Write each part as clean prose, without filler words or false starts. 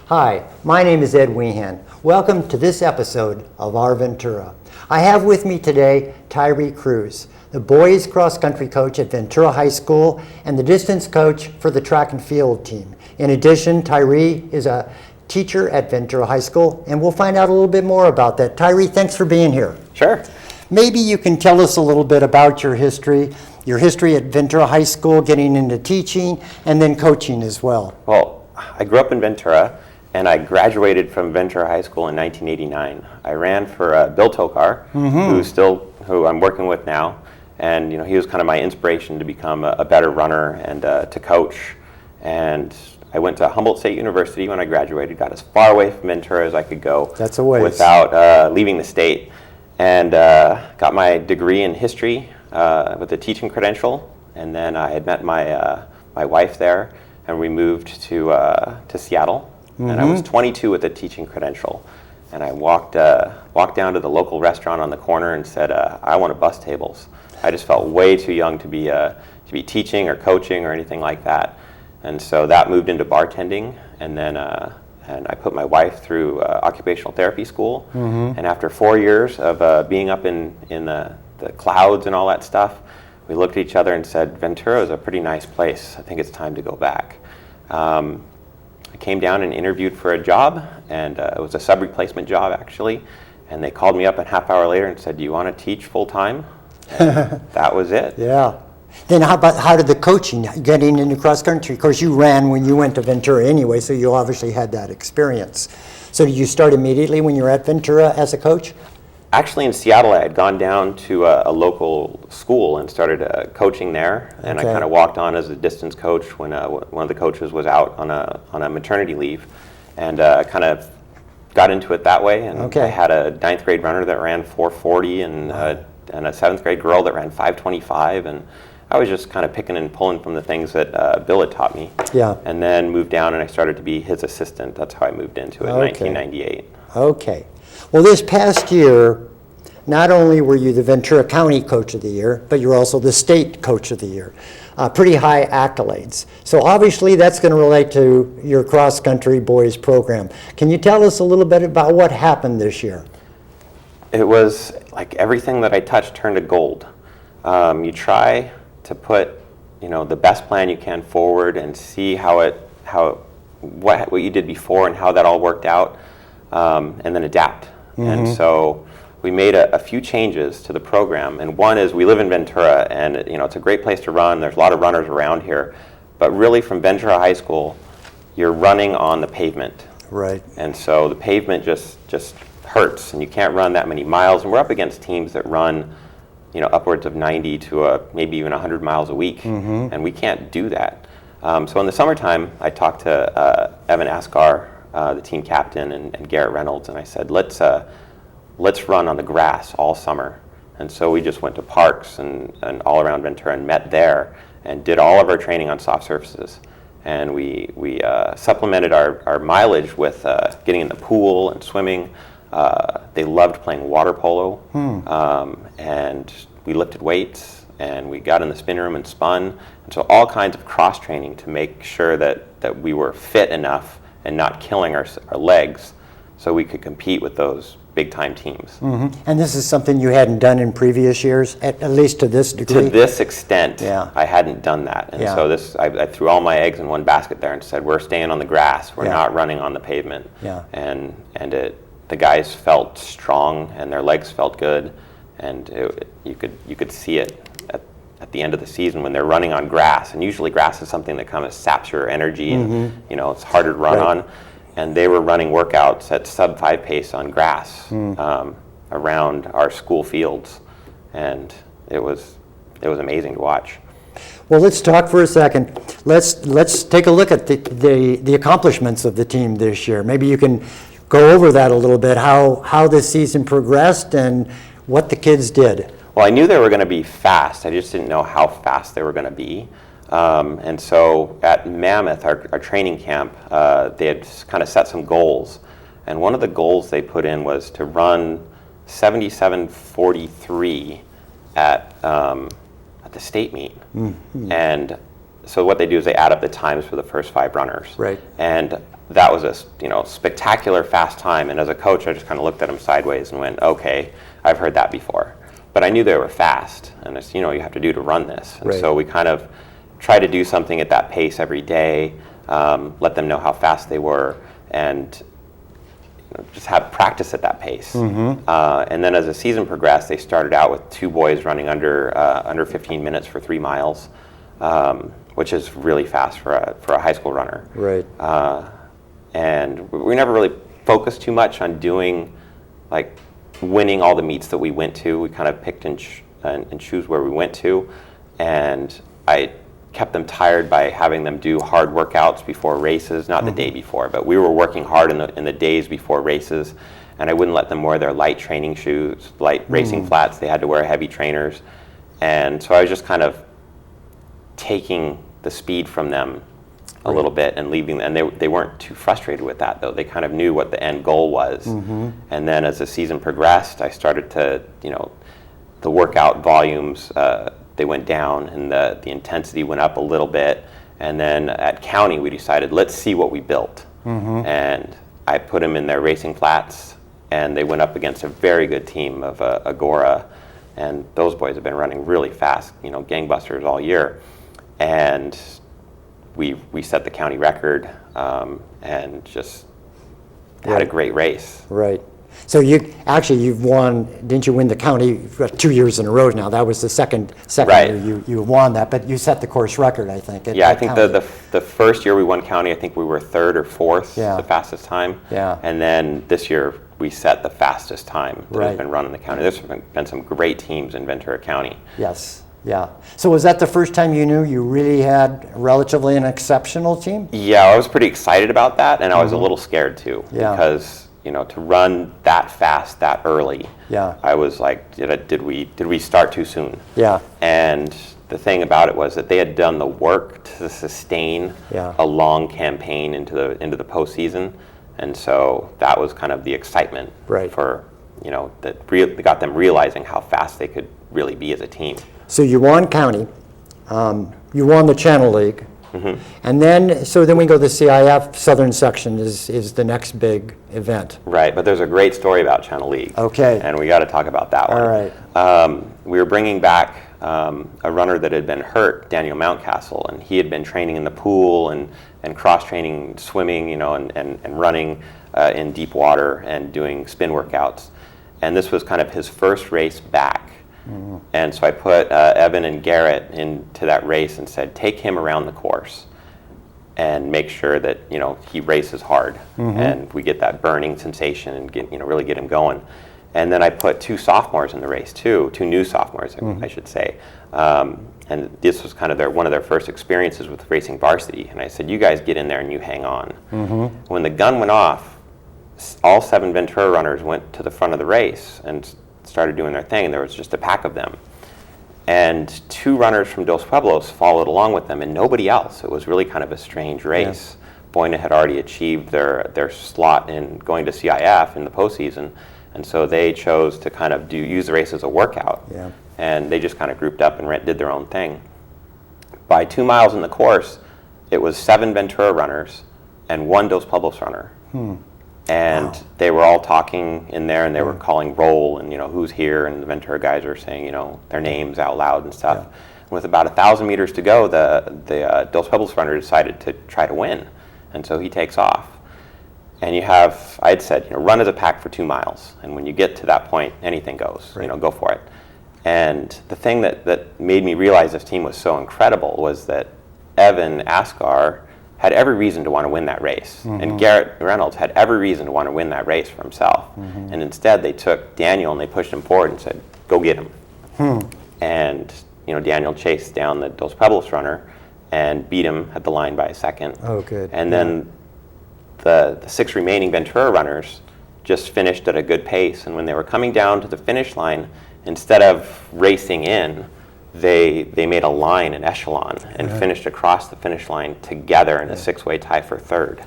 Hi, my name is Ed Wehan. Welcome to this episode of Our Ventura. I have with me today Tyree Cruz, the boys cross-country coach at Ventura High School and the distance coach for the track and field team. In addition, Tyree is a teacher at Ventura High School, and we'll find out a little bit more about that. Tyree, thanks for being here. Sure. Maybe you can tell us a little bit about your history at Ventura High School, getting into teaching, and then coaching as well. Well, I grew up in Ventura, and I graduated from Ventura High School in 1989. I ran for Bill Tokar, who I'm working with now, and he was kind of my inspiration to become a better runner and to coach. And I went to Humboldt State University when I graduated, got as far away from Ventura as I could go. That's a ways. Without leaving the state, and got my degree in history with a teaching credential. And then I had met my wife there, and we moved to Seattle. And I was 22 with a teaching credential, and I walked down to the local restaurant on the corner and said, "I want to bus tables." I just felt way too young to be teaching or coaching or anything like that, and so that moved into bartending. And then and I put my wife through occupational therapy school. And after 4 years of being up in the clouds and all that stuff, we looked at each other and said, "Ventura is a pretty nice place. I think it's time to go back." I came down and interviewed for a job, and it was a sub-replacement job actually, and they called me up a half hour later and said, "Do you want to teach full-time?" That was it. Yeah. Then how did the coaching, getting into cross-country? Of course, you ran when you went to Ventura anyway, so you obviously had that experience. So did you start immediately when you were at Ventura as a coach? Actually, in Seattle, I had gone down to a local school and started coaching there, and I kind of walked on as a distance coach when one of the coaches was out on a maternity leave, and kind of got into it that way. And I had a 9th grade runner that ran 4:40, and a 7th grade girl that ran 5:25, and I was just kind of picking and pulling from the things that Bill had taught me. Yeah. And then moved down, and I started to be his assistant. That's how I moved into it in 1998. Okay. Well, this past year, not only were you the Ventura County Coach of the Year, but you're also the State Coach of the Year. Pretty high accolades. So obviously that's going to relate to your cross-country boys program. Can you tell us a little bit about what happened this year? It was like everything that I touched turned to gold. You try to put, the best plan you can forward and see what you did before and how that all worked out, and then adapt. And so we made a few changes to the program, and one is we live in Ventura, and it's a great place to run. There's a lot of runners around here, but really from Ventura High School, you're running on the pavement. Right. And so the pavement just hurts, and you can't run that many miles. And we're up against teams that run, upwards of 90 to maybe even 100 miles a week, and we can't do that. So in the summertime, I talked to Evan Ascar, the team captain, and Garrett Reynolds, and I said, let's run on the grass all summer. And so we just went to parks and all around Ventura and met there and did all of our training on soft surfaces. And we supplemented our mileage with getting in the pool and swimming. They loved playing water polo, and we lifted weights, and we got in the spin room and spun. And so all kinds of cross training to make sure that we were fit enough and not killing our legs so we could compete with those big-time teams. And this is something you hadn't done in previous years, at least to this degree? To this extent, I hadn't done that. And so I threw all my eggs in one basket there and said, we're staying on the grass. We're not running on the pavement. And the guys felt strong, and their legs felt good, and you could see it at the end of the season when they're running on grass. And usually grass is something that kind of saps your energy, and it's harder to run on. And they were running workouts at sub-5 pace on grass around our school fields, and it was amazing to watch. Well, let's talk for a second. Let's take a look at the accomplishments of the team this year. Maybe you can go over that a little bit, how this season progressed and what the kids did. Well, I knew they were going to be fast. I just didn't know how fast they were going to be. And so at Mammoth, our training camp, they had kind of set some goals. And one of the goals they put in was to run 77:43 at the state meet. And so what they do is they add up the times for the first 5 runners. Right. And that was a spectacular fast time. And as a coach, I just kind of looked at them sideways and went, okay, I've heard that before. But I knew they were fast, and it's, you have to do to run this. And Right. so we kind of try to do something at that pace every day, let them know how fast they were, and just have practice at that pace. And then as the season progressed, they started out with 2 boys running under 15 minutes for 3 miles, which is really fast for a high school runner. Right. And we never really focused too much on doing, like, winning all the meets that we went to. We kind of picked and choose where we went to, and I kept them tired by having them do hard workouts before races, not the day before, but we were working hard in the days before races, and I wouldn't let them wear their light training shoes, light racing flats. They had to wear heavy trainers, and so I was just kind of taking the speed from them a little bit and leaving, and they weren't too frustrated with that, though. They kind of knew what the end goal was. And then as the season progressed, I started to, the workout volumes, they went down, and the intensity went up a little bit. And then at county, we decided, let's see what we built. And I put them in their racing flats, and they went up against a very good team of Agora, and those boys have been running really fast, gangbusters all year. And we set the county record, and just had a great race. Right. So you've won, didn't you win the county 2 years in a row now? That was the second Right. year you won that, but you set the course record, I think. I think the first year we won county, I think we were 3rd or 4th, the fastest time. Yeah. And then this year we set the fastest time that has been run in the county. There's been some great teams in Ventura County. Yes. Yeah. So was that the first time you knew you really had relatively an exceptional team? Yeah, I was pretty excited about that, and I was a little scared too, because to run that fast that early, I was like, did we start too soon? Yeah. And the thing about it was that they had done the work to sustain a long campaign into the postseason, and so that was kind of the excitement for that got them realizing how fast they could really be as a team. So you won county, you won the Channel League, and then we go to the CIF Southern Section is the next big event. Right, but there's a great story about Channel League. Okay. And we got to talk about that one. All right. We were bringing back a runner that had been hurt, Daniel Mountcastle, and he had been training in the pool and cross-training swimming, and running in deep water and doing spin workouts. And this was kind of his first race back. And so I put Evan and Garrett into that race and said, take him around the course and make sure that he races hard and we get that burning sensation and really get him going. And then I put 2 sophomores in the race too, 2 new sophomores, I should say. And this was kind of one of their first experiences with racing varsity. And I said, you guys get in there and you hang on. When the gun went off, all 7 Ventura runners went to the front of the race and started doing their thing, and there was just a pack of them. And 2 runners from Dos Pueblos followed along with them, and nobody else. It was really kind of a strange race. Boyna had already achieved their slot in going to CIF in the postseason, and so they chose to kind of use the race as a workout. Yeah. And they just kind of grouped up and did their own thing. By 2 miles in the course, it was 7 Ventura runners and 1 Dos Pueblos runner. And they were all talking in there, and they were calling roll, and who's here, and the Ventura guys were saying their names out loud and stuff. And with about 1,000 meters to go, the Dos Pueblos runner decided to try to win, and so he takes off. And I had said, run as a pack for 2 miles, and when you get to that point, anything goes. Go for it. And the thing that made me realize this team was so incredible was that Evan Asgar had every reason to want to win that race. And Garrett Reynolds had every reason to want to win that race for himself. And instead they took Daniel and they pushed him forward and said, go get him. And Daniel chased down the Dos Pueblos runner and beat him at the line by a second. Oh, good. And then the 6 remaining Ventura runners just finished at a good pace. And when they were coming down to the finish line, instead of racing in, they made a line, an echelon, and finished across the finish line together in a 6-way tie for 3rd.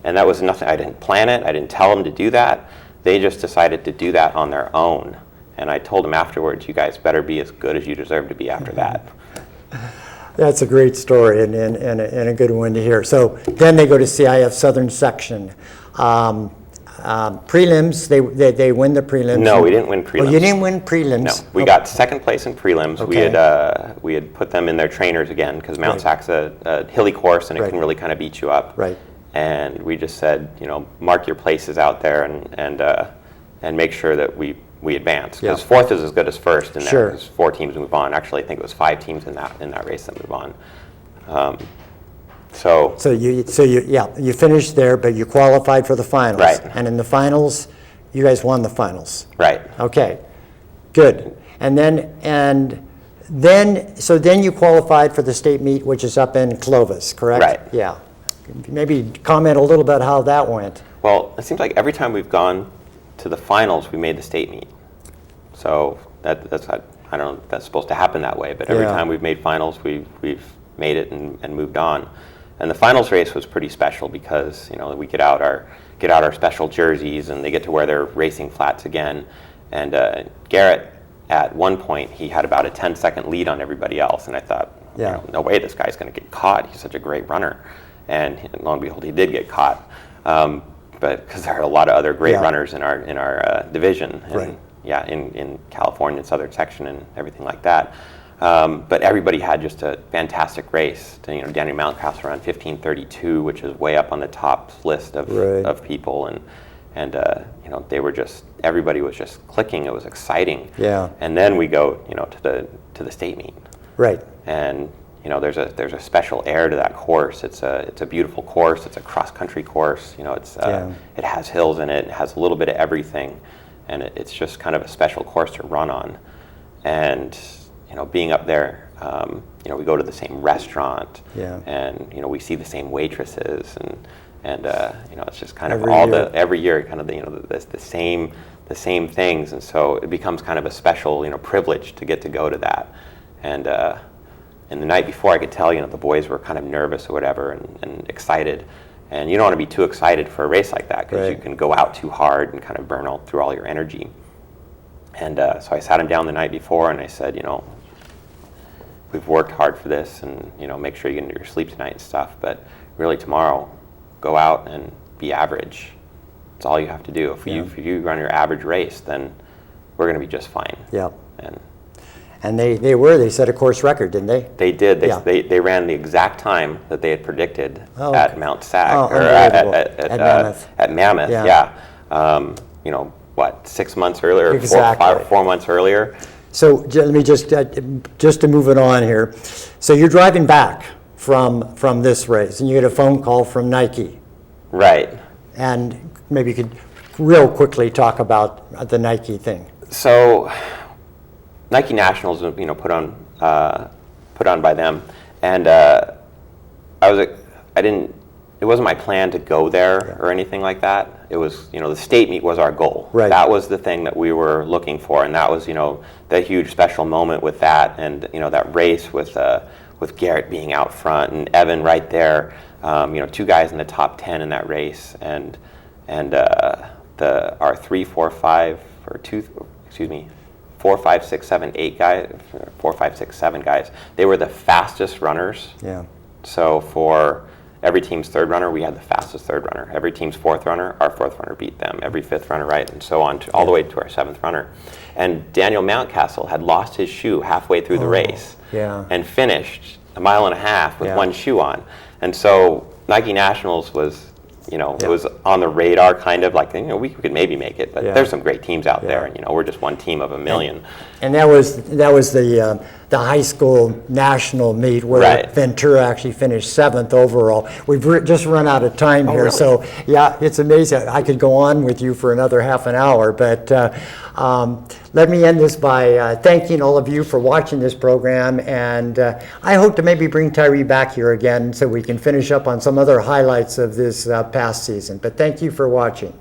And that was nothing. I didn't plan it. I didn't tell them to do that. They just decided to do that on their own. And I told them afterwards, you guys better be as good as you deserve to be after that. That's a great story and a good one to hear. So then they go to CIF Southern Section. Prelims, they win the prelims. No, we didn't win prelims. Oh, you didn't win prelims? No, we got second place in prelims. Okay. We had put them in their trainers again because Mount Sac's a hilly course and it can really kind of beat you up. Right. And we just said, mark your places out there and make sure that we advance. Because fourth is as good as first in there. Because 4 teams move on. Actually, I think it was 5 teams in that race that move on. So you finished there, but you qualified for the finals. Right. And in the finals, you guys won the finals. Right. Okay, good. And then you qualified for the state meet, which is up in Clovis, correct? Right. Yeah. Maybe comment a little bit how that went. Well, it seems like every time we've gone to the finals, we made the state meet. So that's I don't know if that's supposed to happen that way, but every time we've made finals, we've made it and moved on. And the finals race was pretty special because we get out our special jerseys and they get to wear their racing flats again. And Garrett, at one point, he had about a 10-second lead on everybody else, and I thought, no way, this guy's going to get caught. He's such a great runner, and lo and behold, he did get caught. But because there are a lot of other great runners in our division, and in California, Southern Section, and everything like that. But everybody had just a fantastic race. Daniel Mountcastle ran 15:32, which is way up on the top list of people, and everybody was just clicking. It was exciting. Yeah. And then we go, to the state meet. Right. And there's a special air to that course. It's a beautiful course. It's a cross country course. It has hills in it. It has a little bit of everything, and it's just kind of a special course to run on. And being up there, we go to the same restaurant, and we see the same waitresses, and it's just kind of every year kind of the same things, and so it becomes kind of a special privilege to get to go to that. And the night before, I could tell the boys were kind of nervous or whatever and excited, and you don't want to be too excited for a race like that because you can go out too hard and kind of burn through all your energy. And so I sat him down the night before and I said, we've worked hard for this, and make sure you get into your sleep tonight and stuff, but really tomorrow, go out and be average. That's all you have to do. If you run your average race, then we're going to be just fine. Yeah. And they set a course record, didn't they? They did. They ran the exact time that they had predicted at Mount Sac, or at Mammoth. Yeah. What, 6 months earlier, exactly. 4 months earlier. So let me just to move it on here. So you're driving back from this race, and you get a phone call from Nike. Right. And maybe you could real quickly talk about the Nike thing. So Nike Nationals, put on by them, and it wasn't my plan to go there or anything like that. It was, the state meet was our goal. Right. That was the thing that we were looking for, and that was, the huge special moment with that, and that race with Garrett being out front and Evan right there. 2 guys in the top 10 in that race, and our 3, 4, 5, or 4, 5, 6, 7, 8 guys, 4, 5, 6, 7 guys. They were the fastest runners. Yeah. So for every team's third runner, we had the fastest third runner. Every team's fourth runner, our fourth runner beat them. Every fifth runner, right, and so on, all the way to our seventh runner. And Daniel Mountcastle had lost his shoe halfway through the race and finished a mile and a half with one shoe on. And so Nike Nationals was, it was on the radar, kind of like, we could maybe make it, but there's some great teams out there, and we're just one team of a million. And that was the high school national meet where Ventura actually finished 7th overall. We've just run out of time here, really? So it's amazing. I could go on with you for another half an hour, but let me end this by thanking all of you for watching this program, and I hope to maybe bring Tyree back here again so we can finish up on some other highlights of this past season. But thank you for watching.